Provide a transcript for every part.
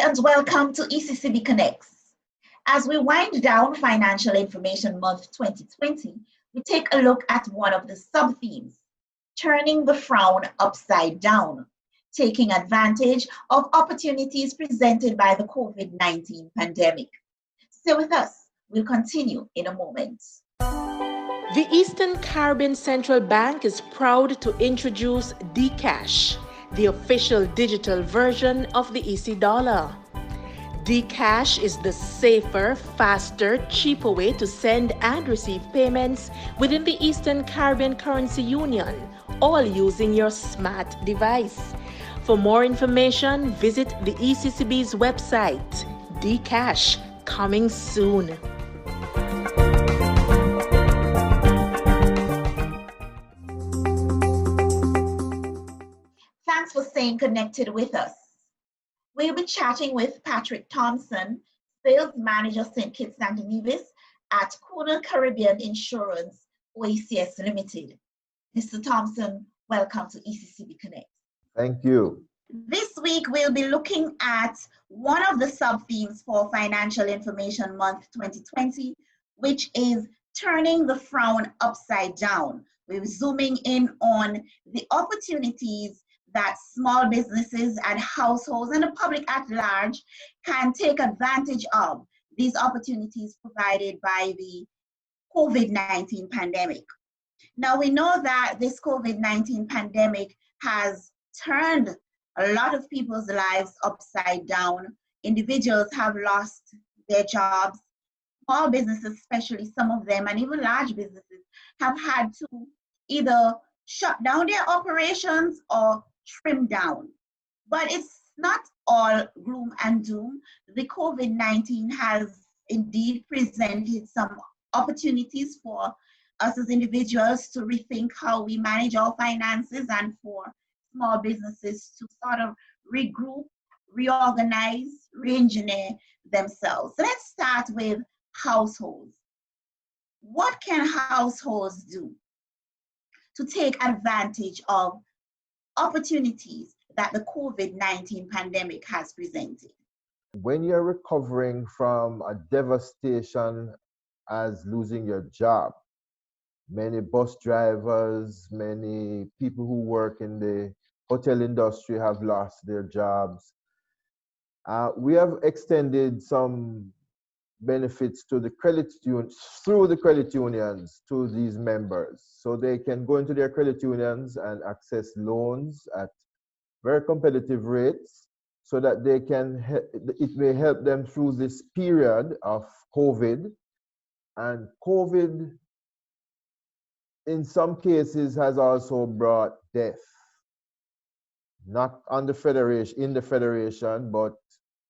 and welcome to ECCB Connects. As we wind down Financial Information Month 2020, we take a look at one of the sub-themes, turning the frown upside down, taking advantage of opportunities presented by the COVID-19 pandemic. Stay with us. We'll continue in a moment. The Eastern Caribbean Central Bank is proud to introduce Dcash, the official digital version of the EC dollar. Dcash is the safer, faster, cheaper way to send and receive payments within the Eastern Caribbean Currency Union, all using your smart device. For more information, visit the ECCB's website. Dcash, coming soon. Thanks for staying connected with us. We'll be chatting with Patrick Thompson, Sales Manager St. Kitts and Nevis at CUNA Caribbean Insurance, OECS Limited. Mr. Thompson, welcome to ECCB Connect. Thank you. This week, we'll be looking at one of the sub-themes for Financial Information Month 2020, which is turning the frown upside down. We're zooming in on the opportunities that small businesses and households and the public at large can take advantage of, these opportunities provided by the COVID-19 pandemic. Now, we know that this COVID-19 pandemic has turned a lot of people's lives upside down. Individuals have lost their jobs. Small businesses, especially some of them, and even large businesses, have had to either shut down their operations or trim down. But it's not all gloom and doom. The COVID-19 has indeed presented some opportunities for us as individuals to rethink how we manage our finances, and for small businesses to sort of regroup, reorganize, re-engineer themselves. So let's start with households. What can households do to take advantage of opportunities that the COVID-19 pandemic has presented? When you're recovering from a devastation as losing your job, many bus drivers, many people who work in the hotel industry have lost their jobs. We have extended some benefits to the credit unions, through the credit unions, to these members, so they can go into their credit unions and access loans at very competitive rates, so that they can, it may help them through this period of COVID. And COVID, in some cases, has also brought death, not on the federation, in the federation, but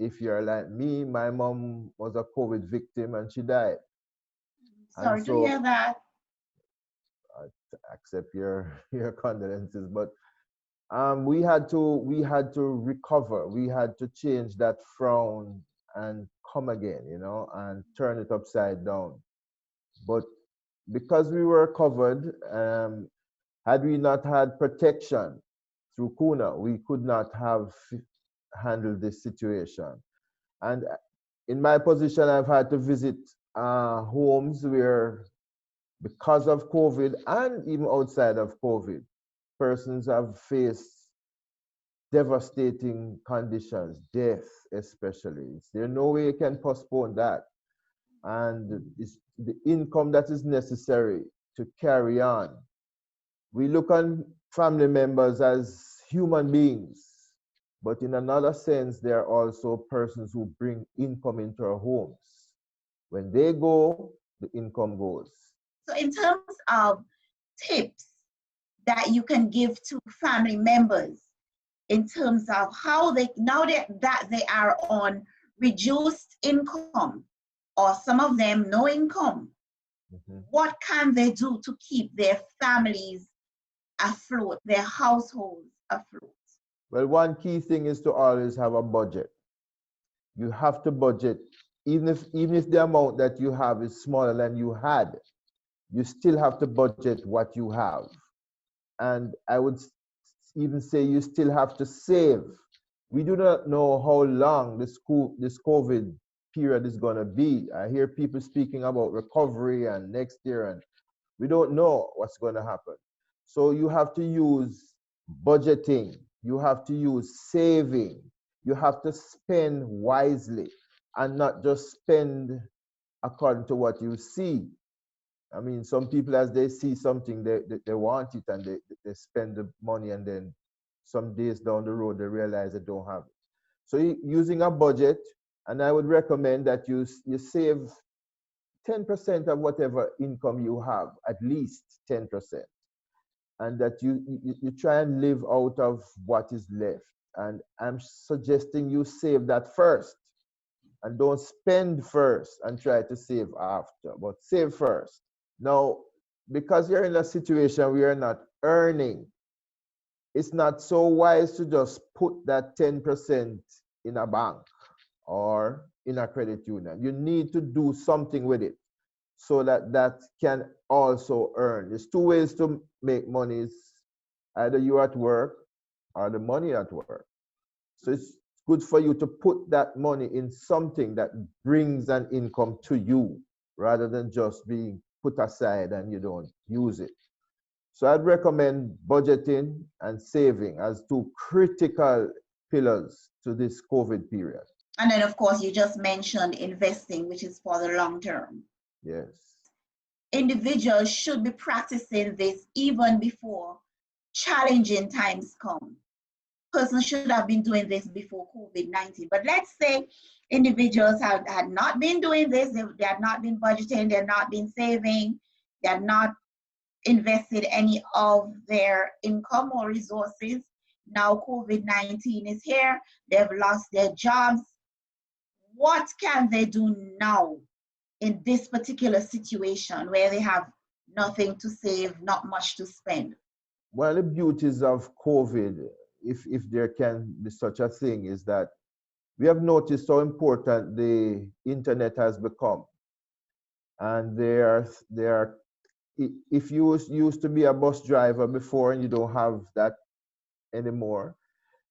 if you're like me, my mom was a COVID victim and she died. Sorry to hear that. I accept your condolences, but we had to recover. We had to change that frown and come again, and turn it upside down. But because we were covered, had we not had protection through CUNA, we could not have handled this situation. And in my position, I've had to visit homes where, because of COVID and even outside of COVID, persons have faced devastating conditions, death especially. There's no way you can postpone that. And it's the income that is necessary to carry on. We look on family members as human beings, but in another sense, they are also persons who bring income into our homes. When they go, the income goes. So in terms of tips that you can give to family members in terms of how they, now that they are on reduced income, or some of them no income, what can they do to keep their families afloat, their households afloat? Well, one key thing is to always have a budget. You have to budget. Even if the amount that you have is smaller than you had, you still have to budget what you have. And I would even say you still have to save We do not know how long this COVID period is going to be. I hear people speaking about recovery and next year, and we don't know what's going to happen. So you have to use budgeting, you have to use saving, you have to spend wisely and not just spend according to what you see. I mean, some people, as they see something, they want it and they spend the money, and then some days down the road, they realize they don't have it. So using a budget, and I would recommend that you save 10% of whatever income you have, at least 10%, and that you try and live out of what is left. And I'm suggesting you save that first, and don't spend first and try to save after, but save first. Now, because you're in a situation where you're not earning, it's not so wise to just put that 10% in a bank or in a credit union. You need to do something with it so that that can also earn. There's two ways to make money. Either you're at work or the money at work. So it's good for you to put that money in something that brings an income to you rather than just being put aside and you don't use it. So I'd recommend budgeting and saving as two critical pillars to this COVID period. And then, of course, you just mentioned investing, which is for the long term. Yes. Individuals should be practicing this even before challenging times come. Person should have been doing this before COVID-19. But let's say individuals had not been doing this, they had not been budgeting, they had not been saving, they had not invested any of their income or resources. Now COVID-19 is here, they've lost their jobs. What can they do now in this particular situation where they have nothing to save, not much to spend? One of the beauties of COVID, if there can be such a thing, is that we have noticed how important the internet has become. And if you used to be a bus driver before and you don't have that anymore,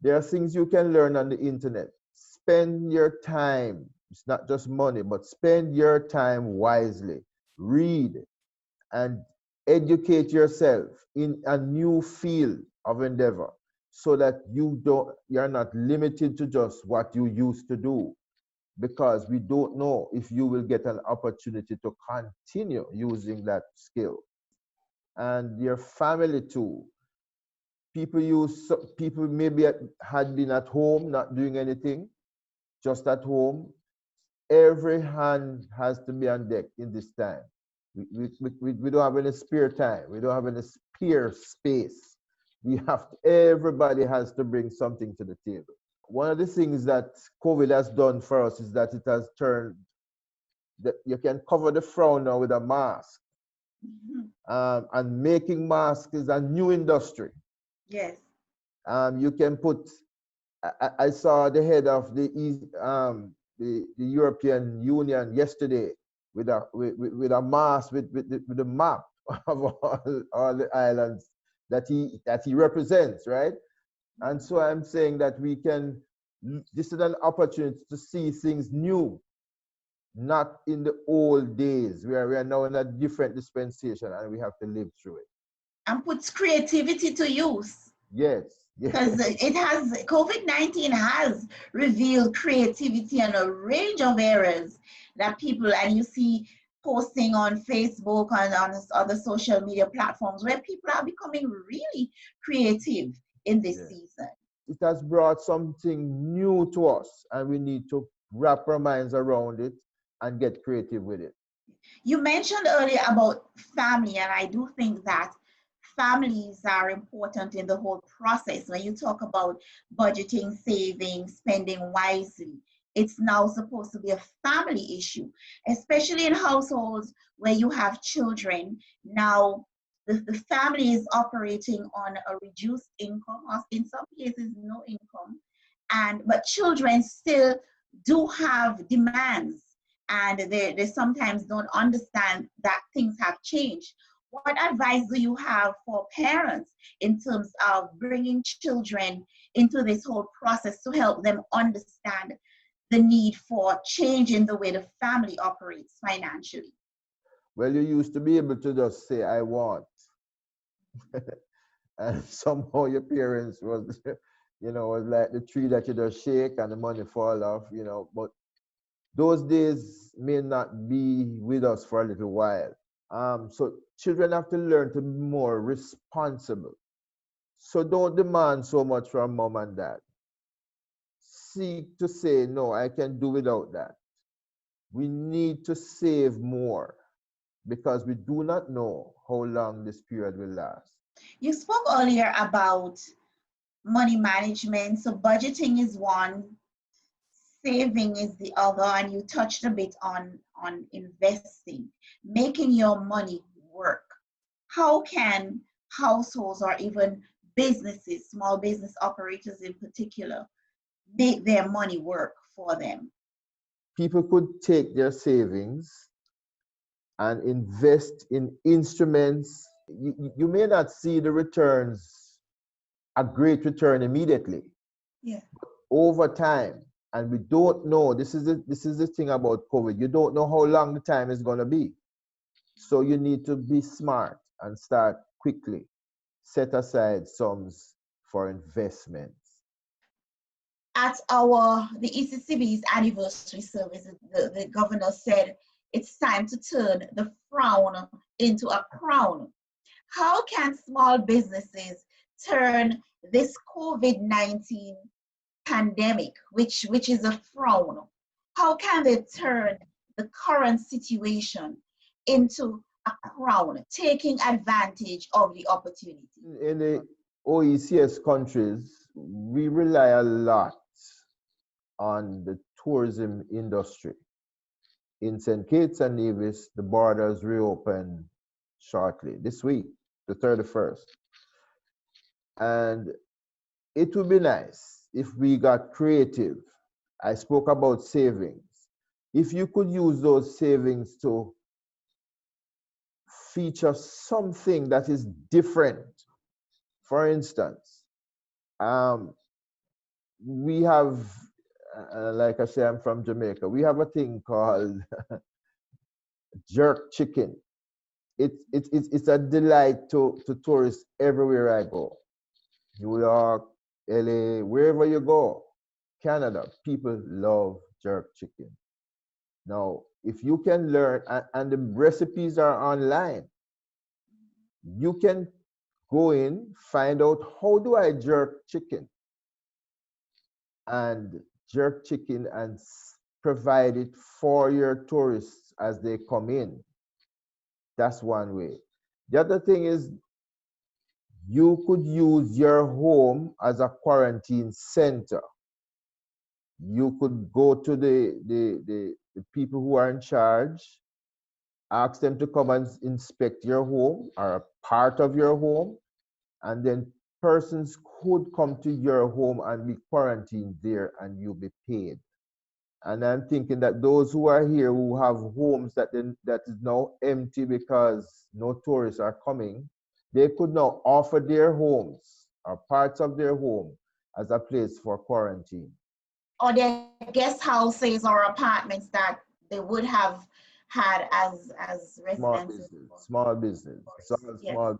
there are things you can learn on the internet. Spend your time. It's not just money, but spend your time wisely. Read and educate yourself in a new field of endeavor so that you're not limited to just what you used to do, because we don't know if you will get an opportunity to continue using that skill. And your family too. People maybe had been at home, not doing anything, just at home. Every hand has to be on deck in this time. We don't have any spare time. We don't have any spare space. Everybody has to bring something to the table. One of the things that COVID has done for us is that it has turned that you can cover the frown now with a mask. Mm-hmm. And making masks is a new industry. Yes. You can put. I saw the head of the European Union yesterday with a mask with the map of all the islands that he represents, right? And so I'm saying that this is an opportunity to see things new, not in the old days. We are now in a different dispensation and we have to live through it. And puts creativity to use. Yes. Because COVID-19 has revealed creativity in a range of areas that people, and you see posting on Facebook and on other social media platforms where people are becoming really creative in this season. It has brought something new to us, and we need to wrap our minds around it and get creative with it. You mentioned earlier about family, and I do think that families are important in the whole process. When you talk about budgeting, saving, spending wisely, it's now supposed to be a family issue, especially in households where you have children. Now, the family is operating on a reduced income, or in some cases, no income. But children still do have demands, and they sometimes don't understand that things have changed. What advice do you have for parents in terms of bringing children into this whole process to help them understand the need for changing the way the family operates financially? Well, you used to be able to just say, I want. And somehow your parents was, was like the tree that you just shake and the money fall off. But those days may not be with us for a little while. So children have to learn to be more responsible. So don't demand so much from mom and dad. Seek to say, no, I can do without that. We need to save more because we do not know how long this period will last. You spoke earlier about money management. So budgeting is one, saving is the other, and you touched a bit on investing, making your money work. How can households or even businesses, small business operators in particular, make their money work for them? People could take their savings and invest in instruments. You may not see the returns, a great return immediately. Yeah. Over time, and we don't know, this is the thing about COVID, you don't know how long the time is going to be. So you need to be smart and start quickly. Set aside sums for investments. At the ECCB's anniversary service, the governor said it's time to turn the frown into a crown. How can small businesses turn this COVID-19 pandemic, which is a frown, how can they turn the current situation into a crown, taking advantage of the opportunity? In the OECS countries, we rely a lot on the tourism industry. In St. Kitts and Nevis, the borders reopen shortly, this week, the 31st. And it would be nice if we got creative. I spoke about savings. If you could use those savings to feature something that is different. For instance, we have, like I say, I'm from Jamaica. We have a thing called jerk chicken. It's a delight to tourists everywhere I go. New York, LA, wherever you go, Canada, people love jerk chicken. Now, if you can learn, and the recipes are online, you can go in, find out how do I jerk chicken, and jerk chicken and provide it for your tourists as they come in. That's one way. The other thing is you could use your home as a quarantine center. You could go to the people who are in charge, ask them to come and inspect your home or a part of your home, and then persons could come to your home and be quarantined there and you'll be paid. And I'm thinking that those who are here who have homes that is now empty because no tourists are coming, they could now offer their homes or parts of their home as a place for quarantine. Or their guest houses or apartments that they would have had as residences. Small business. Yes.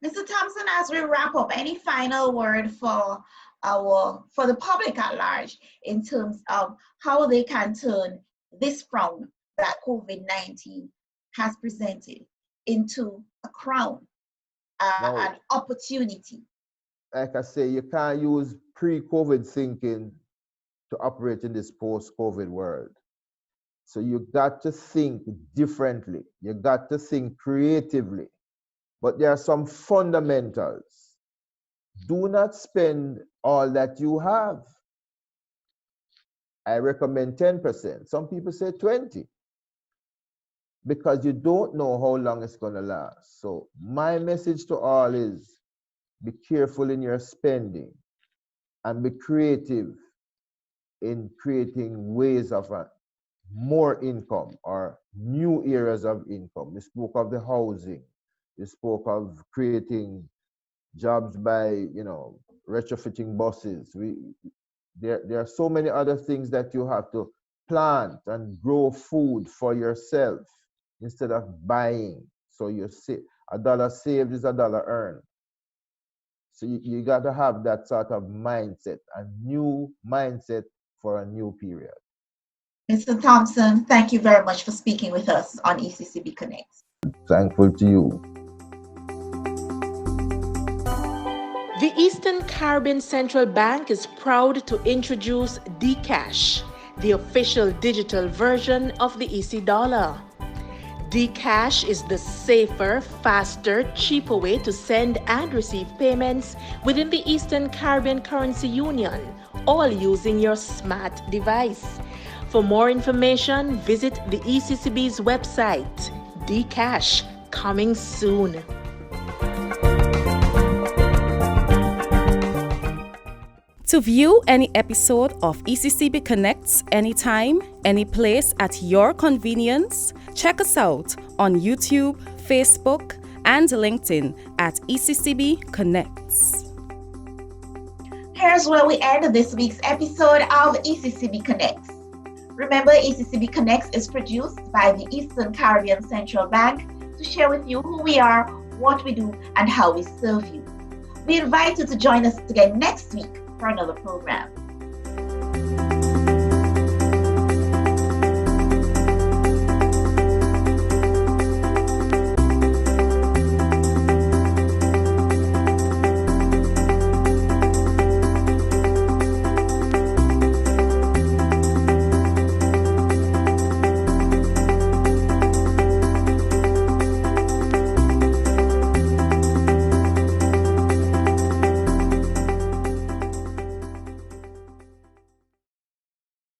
Mr. Thompson, as we wrap up, any final word for the public at large in terms of how they can turn this frown that COVID-19 has presented into a crown, an opportunity? Like I say, you can't use pre-COVID thinking to operate in this post-COVID world. So you got to think differently. You got to think creatively. But there are some fundamentals. Do not spend all that you have. I recommend 10%. Some people say 20%. Because you don't know how long it's going to last. So my message to all is be careful in your spending and be creative in creating ways of more income or new areas of income. We spoke of the housing. We spoke of creating jobs by, retrofitting buses. There are so many other things that you have to plant and grow food for yourself instead of buying. So you see, a dollar saved is a dollar earned. So you got to have that sort of mindset, a new mindset for a new period. Mr. Thompson, thank you very much for speaking with us on ECCB Connects. Thankful to you. The Eastern Caribbean Central Bank is proud to introduce Dcash, the official digital version of the EC dollar. Dcash is the safer, faster, cheaper way to send and receive payments within the Eastern Caribbean Currency Union, all using your smart device. For more information, visit the ECCB's website. Dcash, coming soon. To view any episode of ECCB Connects anytime, any place at your convenience, check us out on YouTube, Facebook, and LinkedIn at ECCB Connects. Here's where we end this week's episode of ECCB Connects. Remember, ECCB Connects is produced by the Eastern Caribbean Central Bank to share with you who we are, what we do, and how we serve you. We invite you to join us again next week for another program.